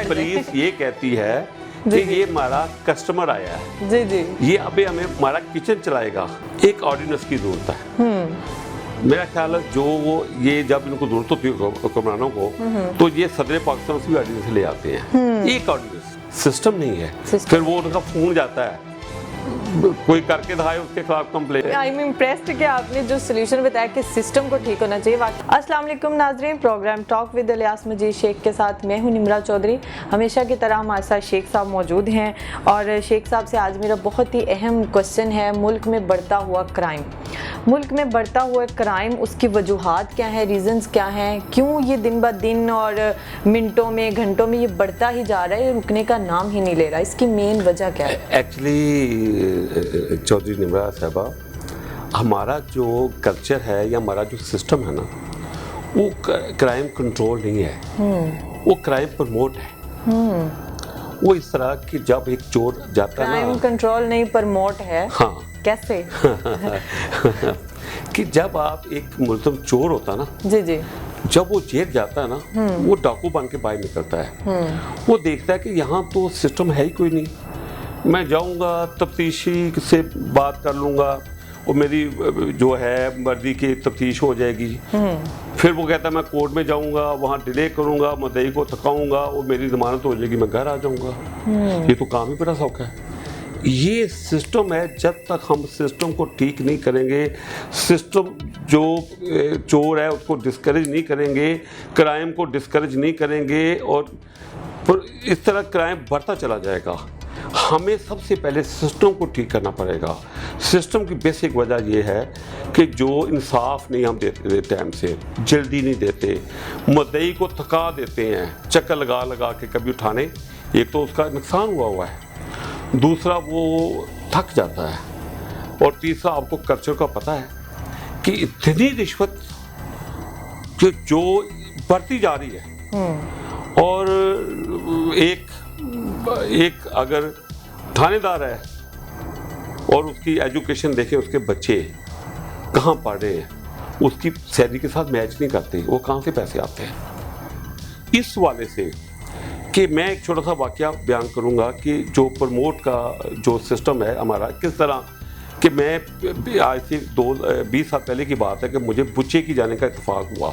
Police ये कहती है कि ये हमारा कस्टमर आया है, जी जी, ये अभी हमें हमारा किचन चलाएगा, एक ऑर्डिनेंस की जरूरत है। मेरा ख्याल है जो वो ये जब इनको जरूरत होती है हुक्मरानों को, तो ये सदर पाकिस्तान से भी ऑर्डिनेंस ले आते हैं। एक ऑर्डिनेंस सिस्टम नहीं है, फिर वो उनका फोन जाता है, कोई करके दिखाए उसके खिलाफ कंप्लेंट। आई एम इम्प्रेस्ड कि आपने जो सोल्यूशन बताया कि सिस्टम को ठीक होना चाहिए। अस्सलाम वालेकुम नाज़रीन, प्रोग्राम टॉक विद इलियास मजीद शेख के साथ मैं हूं निमरा चौधरी। हमेशा की तरह हमारे साथ शेख साहब मौजूद हैं और शेख साहब से आज मेरा बहुत ही अहम क्वेश्चन है, मुल्क में बढ़ता हुआ क्राइम। मुल्क में बढ़ता हुआ क्राइम, उसकी वजूहात क्या है, रीजंस क्या हैं, क्यों ये दिन ब दिन और मिनटों में घंटों में ये बढ़ता ही जा रहा है, रुकने का नाम ही नहीं ले रहा, इसकी मेन वजह क्या है? एक्चुअली चौधरी निमरा साहबा, हमारा जो कल्चर है या हमारा जो सिस्टम है ना, वो क्राइम कंट्रोल नहीं है, वो क्राइम प्रमोट है। वो इस तरह कि जब एक चोर जाता है ना, क्राइम कंट्रोल नहीं प्रमोट है। हाँ, कैसे? कि जब आप एक मुल्ज़िम चोर होता है ना, जी जी, जब वो जेल जाता है ना, वो डाकू बन के बाहर निकलता है। वो देखता है कि यहाँ तो सिस्टम है ही कोई नहीं, मैं जाऊँगा तफ्तीशी से बात कर लूँगा और मेरी जो है मर्जी की तफ्तीश हो जाएगी। फिर वो कहता है मैं कोर्ट में जाऊँगा, वहाँ डिले करूँगा, मुद्दई को थकाऊँगा और मेरी जमानत हो जाएगी, मैं घर आ जाऊँगा। ये तो काम ही बड़ा सौखा है। ये सिस्टम है, जब तक हम सिस्टम को ठीक नहीं करेंगे, सिस्टम जो चोर है उसको डिस्करेज नहीं करेंगे, क्राइम को डिस्करेज नहीं करेंगे, और इस तरह क्राइम बढ़ता चला जाएगा। हमें सबसे पहले सिस्टम को ठीक करना पड़ेगा। सिस्टम की बेसिक वजह यह है कि जो इंसाफ नहीं हम देते टाइम से, जल्दी नहीं देते, मुद्दई को थका देते हैं चक्कर लगा लगा के कभी उठाने, एक तो उसका नुकसान हुआ है, दूसरा वो थक जाता है, और तीसरा आपको कल्चर का पता है कि इतनी रिश्वत जो बढ़ती जा रही है। और एक अगर थानेदार है और उसकी एजुकेशन देखें, उसके बच्चे कहाँ पढ़ रहे हैं, उसकी सैलरी के साथ मैच नहीं करते, वो कहाँ से पैसे आते हैं। इस वाले से कि मैं एक छोटा सा वाकया बयान करूंगा कि जो प्रमोट का जो सिस्टम है हमारा, किस तरह कि मैं आज से 20 साल पहले की बात है कि मुझे बुच्चे की जाने का इत्तेफाक हुआ।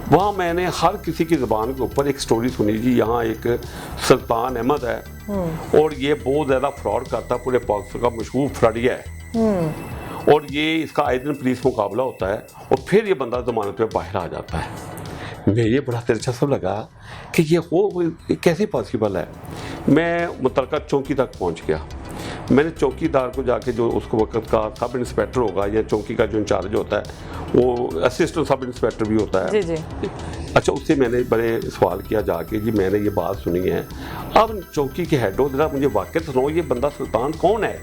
वहाँ मैंने हर किसी की ज़बान के ऊपर एक स्टोरी सुनी जी, यहाँ एक सुल्तान अहमद है और ये बहुत ज़्यादा फ्रॉड करता, पूरे पाकिस्तान का मशहूर फ्रॉडिया है, और ये इसका आए दिन पुलिस मुकाबला होता है और फिर ये बंदा ज़मानत पे बाहर आ जाता है। मुझे ये बड़ा दिलचस्प लगा कि ये कैसे पॉसिबल है। मैं मुतलका चौकी तक पहुंच गया। मैंने चौकीदार को जाके, जो उसको वक्त का सब इंस्पेक्टर होगा या चौकी का जो इंचार्ज होता है, वो असिस्टेंट सब इंस्पेक्टर भी होता है, जी जी, अच्छा, उससे मैंने बड़े सवाल किया जाके, जी मैंने ये बात सुनी है, अब चौकी के हेड हो, जरा मुझे वाकई सुनाओ ये बंदा सुल्तान कौन है।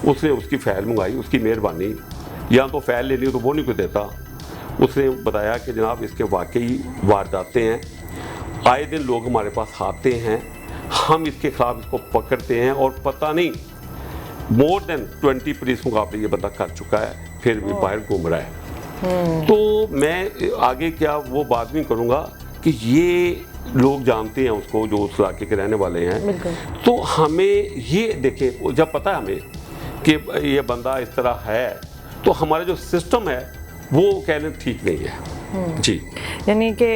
उसने उसकी फ़ाइल मंगाई, उसकी मेहरबानी, या तो फ़ाइल लेनी हो तो वो नहीं कोई देता। उसने बताया कि जनाब इसके वाकई वारदातें हैं, आए दिन लोग हमारे पास आते हैं, हम इसके खिलाफ इसको पकड़ते हैं, और पता नहीं मोर देन 20 पुलिस मुकाबले ये बंदा कर चुका है, फिर भी बाहर घूम रहा है। तो मैं आगे क्या वो बात नहीं करूँगा कि ये लोग जानते हैं उसको, जो उस इलाके के रहने वाले हैं। तो हमें ये देखें, जब पता है हमें कि ये बंदा इस तरह है, तो हमारा जो सिस्टम है वो कहने ठीक नहीं है। जी, यानी कि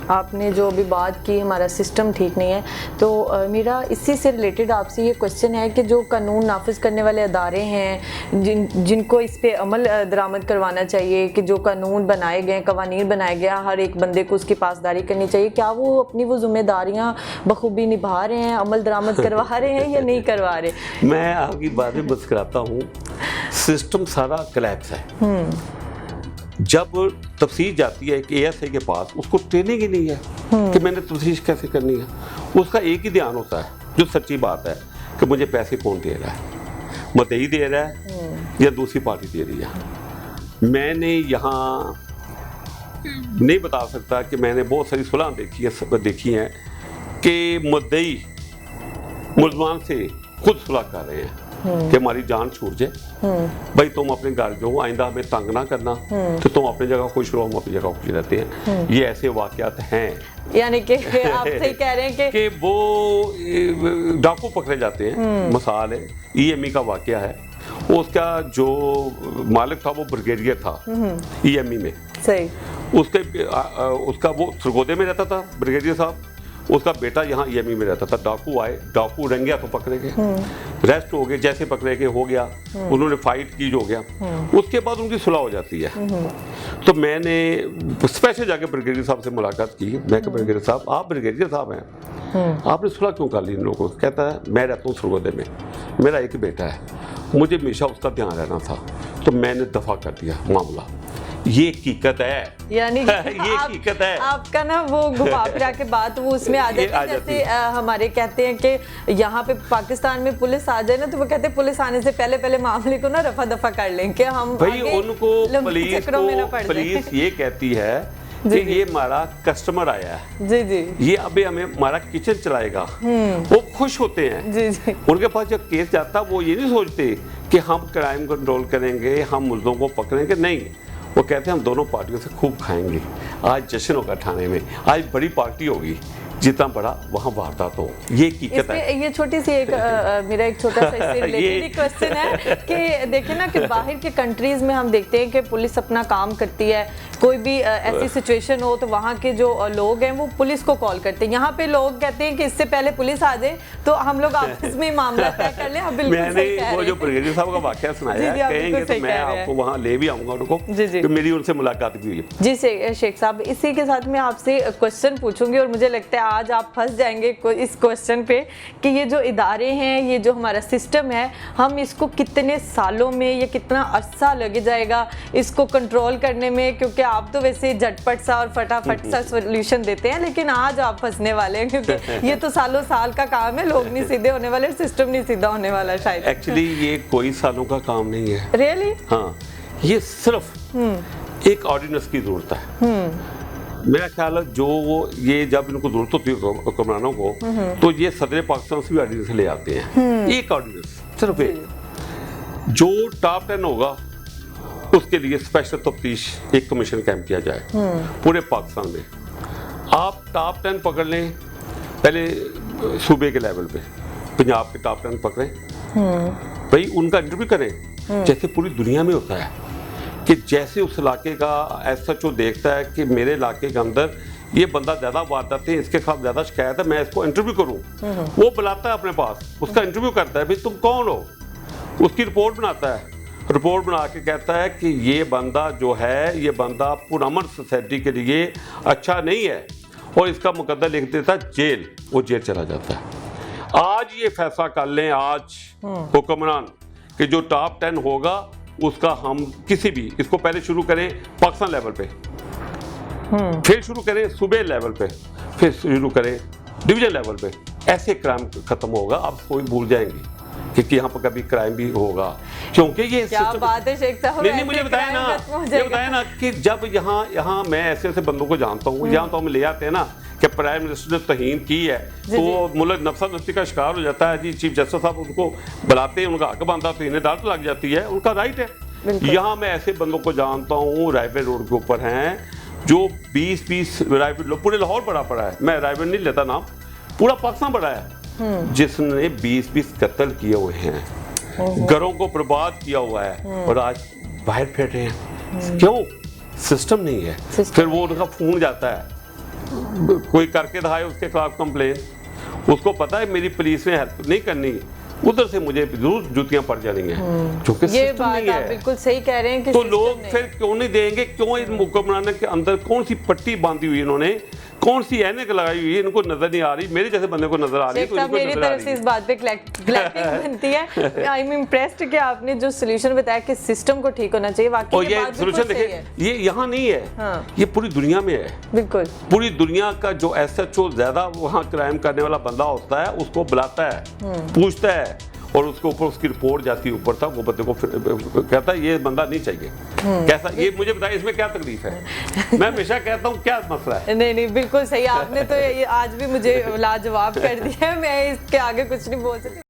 आपने जो अभी बात की, हमारा सिस्टम ठीक नहीं है, तो मेरा इसी से रिलेटेड आपसे ये क्वेश्चन है कि जो कानून नाफिज करने वाले अदारे हैं, जिनको इस पे अमल दरामद करवाना चाहिए, कि जो कानून बनाए गए, कवानीन बनाए गए, हर एक बंदे को उसकी पासदारी करनी चाहिए, क्या वो अपनी वो जिम्मेदारियां बखूबी निभा रहे हैं, अमल दरामद करवा रहे हैं या नहीं करवा रहे? मैं आपकी बात में मुस्कुराता हूँ। सिस्टम सारा कोलैप्स है। जब तफ्तीश जाती है कि ASI के पास, उसको ट्रेनिंग ही नहीं है कि मैंने तफ्तीश कैसे करनी है। उसका एक ही ध्यान होता है, जो सच्ची बात है, कि मुझे पैसे कौन दे रहा है, मुद्दई दे रहा है या दूसरी पार्टी दे रही है। मैंने यहाँ नहीं बता सकता कि मैंने बहुत सारी सुलह देखी हैं कि मुद्दई मुल्ज़मान से खुद सुलह कर रहे हैं, कि हमारी जान छूट जाए, भाई तुम अपने घर जो आइंदा हमें तंग ना करना, तो तुम अपनी जगह खुश रहो, हम अपनी जगह खुश रहते हैं। ये ऐसे वाकयात हैं, यानी कि आप सही कह रहे हैं कि वो डाकू पकड़े जाते हैं। मिसाल है ईएमई का वाकया है, उसका जो मालिक था वो ब्रिगेडियर था ईएमई में, सही। उसका वो सरगोदे में रहता था ब्रिगेडियर साहब, उसका बेटा यहाँ ईएमई में रहता था। डाकू आए, डाकू रंग गया तो पकड़े गए, रेस्ट हो गए, जैसे पकड़े गए हो गया, उन्होंने फाइट की जो हो गया, उसके बाद उनकी सुलह हो जाती है। तो मैंने स्पेशल जाके ब्रिगेडियर साहब से मुलाकात की। मैं कहा ब्रिगेडियर साहब, आप ब्रिगेडियर साहब हैं, आपने सुलह क्यों कर ली इन लोगों को? कहता है मैं रहता हूँ सरगोदे में, मेरा एक बेटा है, मुझे हमेशा उसका ध्यान रहना था, तो मैंने दफा कर दिया मामला। ये हकीकत है, यानी ये हकीकत है। आपका ना वो घुमा फिरा के बात वो उसमें आ जाती है, जैसे हमारे कहते हैं कि यहाँ पे पाकिस्तान में पुलिस आ जाए ना, तो वो कहते हैं पुलिस आने से पहले पहले मामले को ना रफा दफा कर लें कि हम भाई उनको पुलिस ये कहती है कि ये हमारा कस्टमर आया है, जी जी, ये अभी हमें हमारा किचन चलाएगा, वो खुश होते हैं। जी जी। उनके पास जब केस जाता वो ये नहीं सोचते कि हम क्राइम कंट्रोल करेंगे, हम मुल्जों को पकड़ेंगे, नहीं, वो कहते हैं हम दोनों पार्टियों से खूब खाएंगे, आज जश्न होगा थाने में, आज बड़ी पार्टी होगी, जितना बड़ा वहाँ वारदात हो। ये हकीकत है। ये छोटी सी एक मेरा एक छोटा सा इससे रिलेटेड क्वेश्चन है कि देखिए ना कि बाहर के कंट्रीज में हम देखते हैं कि पुलिस अपना काम करती है, कोई भी ऐसी सिचुएशन हो तो वहाँ के जो लोग हैं वो पुलिस को कॉल करते हैं। यहाँ पे लोग कहते हैं कि इससे पहले पुलिस आ जाए तो हम लोग आपस में मामला तय कर लें। आप बिल्कुल सही कह रहे हैं। मैंने वो जो ब्रिगेडियर साहब का वाकया सुनाया, कहेंगे तो मैं आपको वहाँ ले भी आऊंगा उनको, कि मेरी उनसे मुलाकात भी हुई है। जी शेख साहब, इसी के साथ मैं आपसे क्वेश्चन पूछूंगी और मुझे लगता है आज आप फंस जाएंगे इस क्वेश्चन पे कि ये जो इदारे हैं, ये जो हमारा सिस्टम है, हम इसको कितने सालों में या कितना अरसा लग जाएगा इसको कंट्रोल करने में, क्योंकि आप तो वैसे झटपट सा और फटाफट सा सोल्यूशन देते हैं, लेकिन आज आप फंसने वाले हैं क्योंकि ये तो सालों साल का काम है, लोग नहीं सीधे होने वाले, सिस्टम नहीं सीधा होने वाला शायद। एक्चुअली ये कोई सालों का काम नहीं है। रियली? हाँ, ये सिर्फ एक ऑर्डिनेंस की जरूरत है। मेरा ख्याल है जो ये जब इनको जरूरत होती है हुक्मरानों को, तो ये सदर पाकिस्तान से भी ऑर्डिनेंस ले आते हैं। एक ऑर्डिनेंस सिर्फ एक, जो टॉप 10 होगा उसके लिए स्पेशल तफ्तीश एक कमीशन कायम किया जाए पूरे पाकिस्तान में। आप टॉप 10 पकड़ लें, पहले सूबे के लेवल पे पंजाब के टॉप 10 पकड़ें, भाई उनका इंटरव्यू करें जैसे पूरी दुनिया में होता है, कि जैसे उस इलाके का एसएचओ देखता है कि मेरे इलाके के अंदर ये बंदा ज़्यादा वारदात है, इसके खिलाफ ज़्यादा शिकायत है, मैं इसको इंटरव्यू करूं, वो बुलाता है अपने पास, उसका इंटरव्यू करता है, भाई तुम कौन हो, उसकी रिपोर्ट बनाता है, रिपोर्ट बना के कहता है कि ये बंदा जो है, ये बंदा पुरअमन सोसाइटी के लिए अच्छा नहीं है, और इसका मुकद्दर लिख देता है जेल, वो जेल चला जाता है। आज ये फैसला कर लें आज हुक्मरान कि जो टॉप 10 होगा उसका हम किसी भी, इसको पहले शुरू करें पाकिस्तान लेवल पे, फिर शुरू करें सूबे लेवल पे, फिर शुरू करें डिवीजन लेवल पे, ऐसे क्राइम खत्म होगा। आप कोई भूल जाएंगे कि यहाँ पर कभी क्राइम भी होगा, क्योंकि ये क्या बात है शेख साहब। नहीं मुझे बताया ना कि जब यहाँ मैं ऐसे ऐसे बंदों को जानता हूँ, यहाँ तो हम ले आते हैं ना कि प्राइम मिनिस्टर ने तहीन की है, तो मुल्क नफसा नफ्सी का शिकार हो जाता है। जी चीफ जस्टिस साहब उनको बुलाते हैं, उनका हक बनता तो इन्हें डांट लग जाती है, उनका राइट है। यहाँ मैं ऐसे बंदों को जानता हूँ, रायवे रोड के ऊपर हैं, जो 20 रायवे, पूरे लाहौर बड़ा पड़ा है, मैं रायवे नहीं लेता नाम, पूरा पाकिस्तान बड़ा है, जिसने 20 कत्ल किए हुए हैं, घरों को बर्बाद किया हुआ है, और आज बाहर फिर रहे हैं। क्यों? सिस्टम नहीं है। फिर वो उनका फोन जाता है, कोई करके दिखाए उसके खिलाफ कंप्लेन, उसको पता है मेरी पुलिस ने हेल्प नहीं करनी, उधर से मुझे जरूर जूतियां पड़ जानी है, क्योंकि ये बात आप बिल्कुल सही कह रहे हैं कि तो लोग फिर क्यों नहीं देंगे? क्यों इस हुक्मरान के अंदर कौन सी पट्टी बांधी हुई इन्होंने, कौन सी ऐनक लगाई हुई है, इनको नजर नहीं आ रही, मेरे जैसे बंदे को नजर आ रही है, तो इनको मेरी तरफ से इस बात पे क्लैपिंग बनती है। आई एम इम्प्रेस्ड कि आपने जो सॉल्यूशन बताया कि सिस्टम को ठीक होना चाहिए, वाकई और ये सॉल्यूशन देखिए, ये यहाँ नहीं है, हाँ। ये पूरी दुनिया में है। बिल्कुल पूरी दुनिया का जो एसएचओ ज्यादा वहाँ क्राइम करने वाला बंदा होता है, उसको बुलाता है, पूछता है, और उसके ऊपर उसकी रिपोर्ट जाती है ऊपर तक, वो बंदे को कहता है ये बंदा नहीं चाहिए। कैसा, ये मुझे बताइए इसमें क्या तकलीफ है? मैं हमेशा कहता हूँ क्या मसला है? नहीं बिल्कुल सही, आपने तो ये आज भी मुझे लाजवाब कर दिया है, मैं इसके आगे कुछ नहीं बोल सकती।